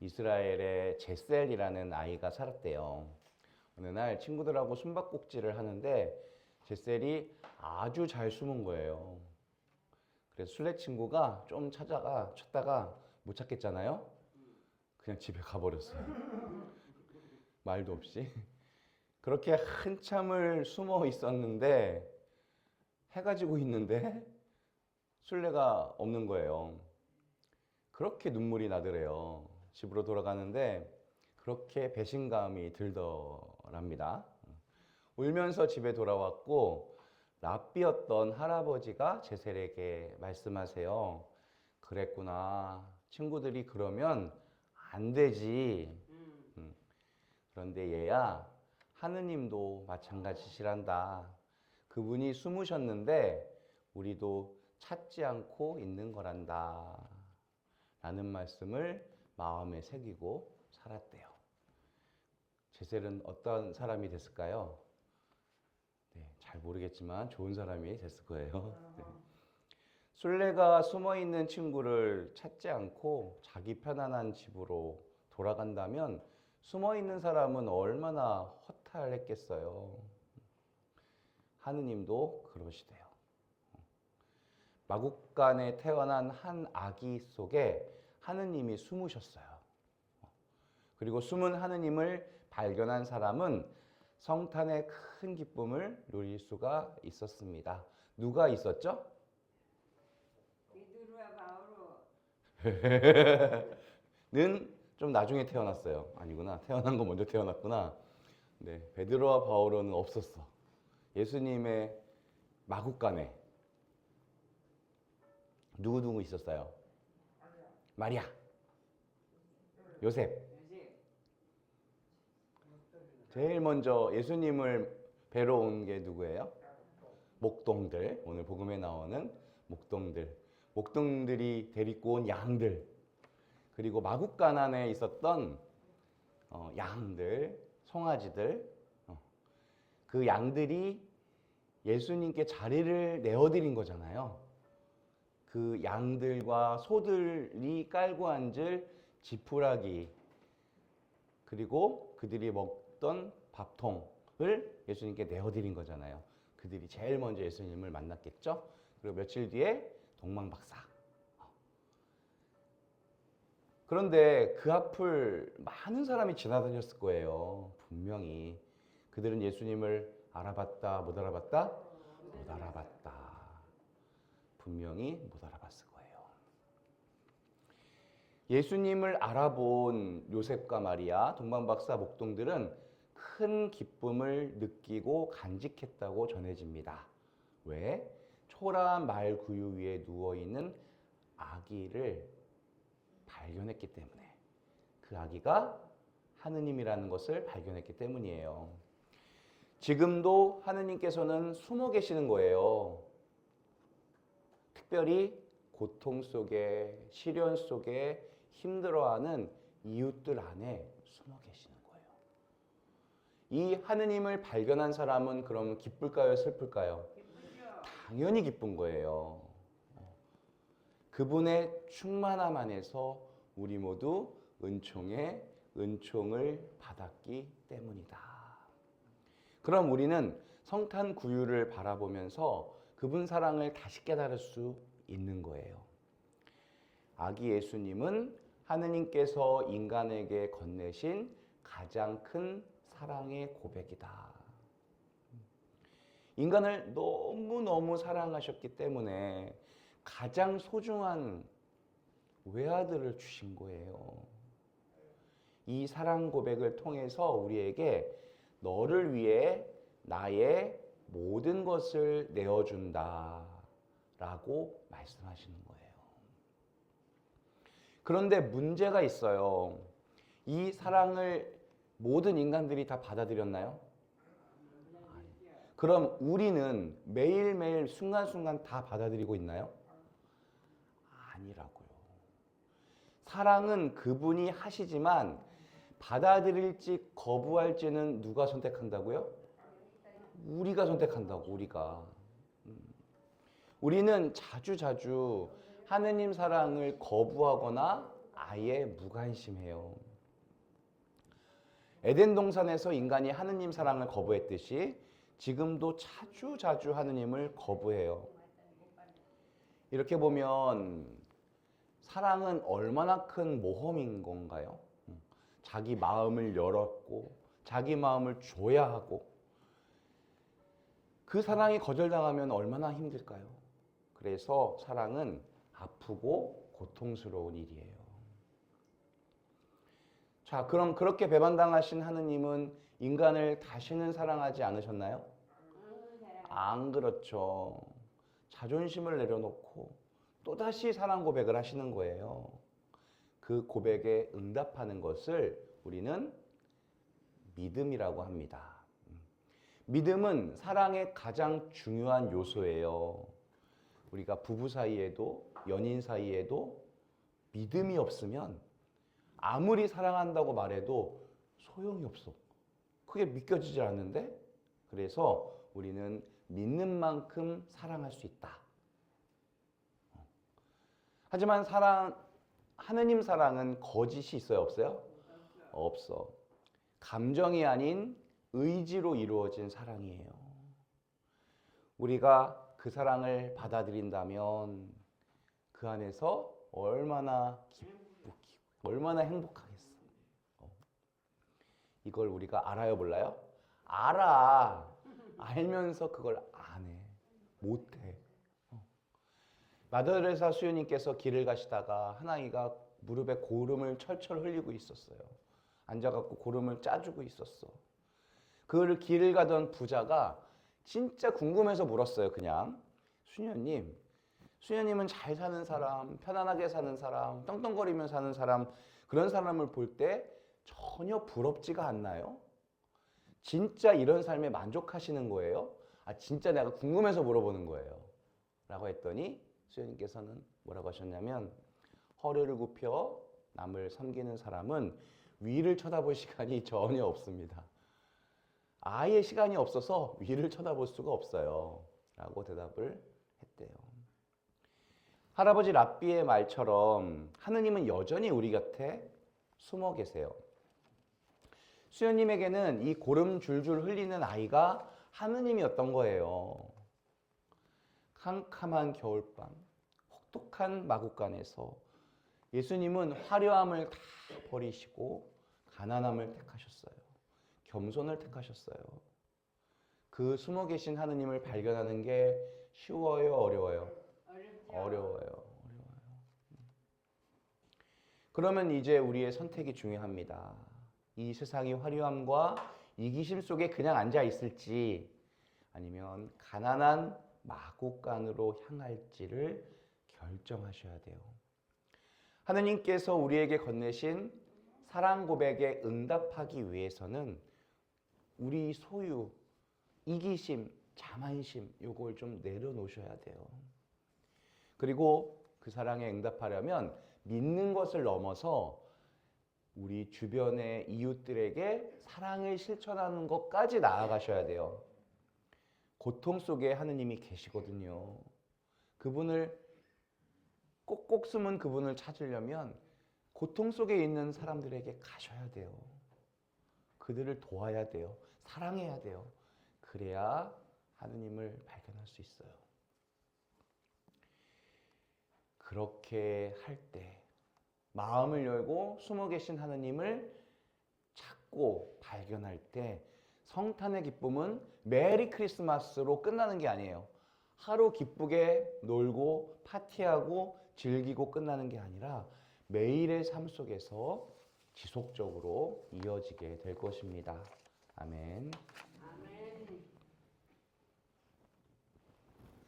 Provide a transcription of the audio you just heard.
이스라엘에 제셀이라는 아이가 살았대요. 어느 날 친구들하고 숨바꼭질을 하는데 제셀이 아주 잘 숨은 거예요. 그래서 술래 친구가 좀 찾다가 못 찾겠잖아요. 그냥 집에 가버렸어요. 말도 없이. 그렇게 한참을 숨어 있었는데 해가 지고 있는데 술래가 없는 거예요. 그렇게 눈물이 나더래요. 집으로 돌아가는데 그렇게 배신감이 들더랍니다. 울면서 집에 돌아왔고 랍비였던 할아버지가 제셀에게 말씀하세요. 그랬구나. 친구들이 그러면 안 되지. 그런데 얘야, 하느님도 마찬가지시란다. 그분이 숨으셨는데 우리도 찾지 않고 있는 거란다. 라는 말씀을 마음에 새기고 살았대요. 제셀은 어떤 사람이 됐을까요? 네, 잘 모르겠지만 좋은 사람이 됐을 거예요. 네. 술래가 숨어있는 친구를 찾지 않고 자기 편안한 집으로 돌아간다면 숨어있는 사람은 얼마나 허탈했겠어요. 하느님도 그러시대요. 마국간에 태어난 한 아기 속에 하느님이 숨으셨어요. 그리고 숨은 하느님을 발견한 사람은 성탄의 큰 기쁨을 누릴 수가 있었습니다. 누가 있었죠? 베드로와 바오로는 좀 나중에 태어났어요. 아니구나. 태어난 거 먼저 태어났구나. 네, 베드로와 바오로는 없었어. 예수님의 마국간에 누구 있었어요? 마리아, 요셉. 제일 먼저 예수님을 뵈러 온 게 누구예요? 목동들. 오늘 복음에 나오는 목동들. 목동들이 데리고 온 양들. 그리고 마국간 안에 있었던 양들, 송아지들. 그 양들이 예수님께 자리를 내어드린 거잖아요. 그 양들과 소들이 깔고 앉을 지푸라기, 그리고 그들이 먹던 밥통을 예수님께 내어드린 거잖아요. 그들이 제일 먼저 예수님을 만났겠죠. 그리고 며칠 뒤에 동방박사. 그런데 그 앞을 많은 사람이 지나다녔을 거예요. 분명히. 그들은 예수님을 알아봤다, 못 알아봤다? 못 알아봤다. 분명히 못 알아봤을 거예요. 예수님을 알아본 요셉과 마리아, 동방박사, 목동들은 큰 기쁨을 느끼고 간직했다고 전해집니다. 왜? 초라한 말 구유 위에 누워있는 아기를 발견했기 때문에. 그 아기가 하느님이라는 것을 발견했기 때문이에요. 지금도 하느님께서는 숨어 계시는 거예요. 특별히 고통 속에, 시련 속에 힘들어하는 이웃들 안에 숨어 계시는 거예요. 이 하느님을 발견한 사람은 그럼 기쁠까요, 슬플까요? 당연히 기쁜 거예요. 그분의 충만함 안에서 우리 모두 은총을 받았기 때문이다. 그럼 우리는 성탄 구유를 바라보면서 그분 사랑을 다시 깨달을 수 있는 거예요. 아기 예수님은 하느님께서 인간에게 건네신 가장 큰 사랑의 고백이다. 인간을 너무너무 사랑하셨기 때문에 가장 소중한 외아들을 주신 거예요. 이 사랑 고백을 통해서 우리에게 너를 위해 나의 모든 것을 내어준다 라고 말씀하시는 거예요. 그런데 문제가 있어요. 이 사랑을 모든 인간들이 다 받아들였나요? 그럼 우리는 매일매일 순간순간 다 받아들이고 있나요? 아니라고요. 사랑은 그분이 하시지만 받아들일지 거부할지는 누가 선택한다고요? 우리가 선택한다고, 우리가. 우리는 자주 하느님 사랑을 거부하거나 아예 무관심해요. 에덴 동산에서 인간이 하느님 사랑을 거부했듯이 지금도 자주 하느님을 거부해요. 이렇게 보면 사랑은 얼마나 큰 모험인 건가요? 자기 마음을 열었고 자기 마음을 줘야 하고 그 사랑이 거절당하면 얼마나 힘들까요? 그래서 사랑은 아프고 고통스러운 일이에요. 자, 그럼 그렇게 배반당하신 하느님은 인간을 다시는 사랑하지 않으셨나요? 안 그렇죠. 자존심을 내려놓고 또다시 사랑 고백을 하시는 거예요. 그 고백에 응답하는 것을 우리는 믿음이라고 합니다. 믿음은 사랑의 가장 중요한 요소예요. 우리가 부부 사이에도 연인 사이에도 믿음이 없으면 아무리 사랑한다고 말해도 소용이 없어. 그게 믿겨지지 않는데? 그래서 우리는 믿는 만큼 사랑할 수 있다. 하지만 하느님 사랑은 거짓이 있어요? 없어요? 없어. 감정이 아닌 의지로 이루어진 사랑이에요. 우리가 그 사랑을 받아들인다면 그 안에서 얼마나 기쁘고 얼마나 행복하겠어. 이걸 우리가 알아요, 몰라요? 알아. 알면서 그걸 안 해. 못 해. 마더레사 수녀님께서 길을 가시다가 한 아이가 무릎에 고름을 철철 흘리고 있었어요. 앉아갖고 고름을 짜주고 있었어. 그를 길을 가던 부자가 진짜 궁금해서 물었어요. 그냥 수녀님은 잘 사는 사람, 편안하게 사는 사람, 떵떵거리며 사는 사람, 그런 사람을 볼 때 전혀 부럽지가 않나요? 진짜 이런 삶에 만족하시는 거예요? 진짜 내가 궁금해서 물어보는 거예요. 라고 했더니 수녀님께서는 뭐라고 하셨냐면, 허리를 굽혀 남을 섬기는 사람은 위를 쳐다볼 시간이 전혀 없습니다. 아예 시간이 없어서 위를 쳐다볼 수가 없어요. 라고 대답을 했대요. 할아버지 랍비의 말처럼 하느님은 여전히 우리 곁에 숨어 계세요. 수녀님에게는 이 고름 줄줄 흘리는 아이가 하느님이었던 거예요. 캄캄한 겨울밤, 혹독한 마국간에서 예수님은 화려함을 다 버리시고 가난함을 택하셨어요. 겸손을 택하셨어요. 그 숨어 계신 하느님을 발견하는 게 쉬워요, 어려워요? 어려워요. 그러면 이제 우리의 선택이 중요합니다. 이 세상의 화려함과 이기심 속에 그냥 앉아 있을지 아니면 가난한 마국간으로 향할지를 결정하셔야 돼요. 하느님께서 우리에게 건네신 사랑 고백에 응답하기 위해서는 우리 소유, 이기심, 자만심 요걸 좀 내려놓으셔야 돼요. 그리고 그 사랑에 응답하려면 믿는 것을 넘어서 우리 주변의 이웃들에게 사랑을 실천하는 것까지 나아가셔야 돼요. 고통 속에 하느님이 계시거든요. 그분을 꼭꼭 숨은 그분을 찾으려면 고통 속에 있는 사람들에게 가셔야 돼요. 그들을 도와야 돼요. 사랑해야 돼요. 그래야 하느님을 발견할 수 있어요. 그렇게 할 때 마음을 열고 숨어 계신 하느님을 찾고 발견할 때 성탄의 기쁨은 메리 크리스마스로 끝나는 게 아니에요. 하루 기쁘게 놀고 파티하고 즐기고 끝나는 게 아니라 매일의 삶 속에서 지속적으로 이어지게 될 것입니다. 아멘.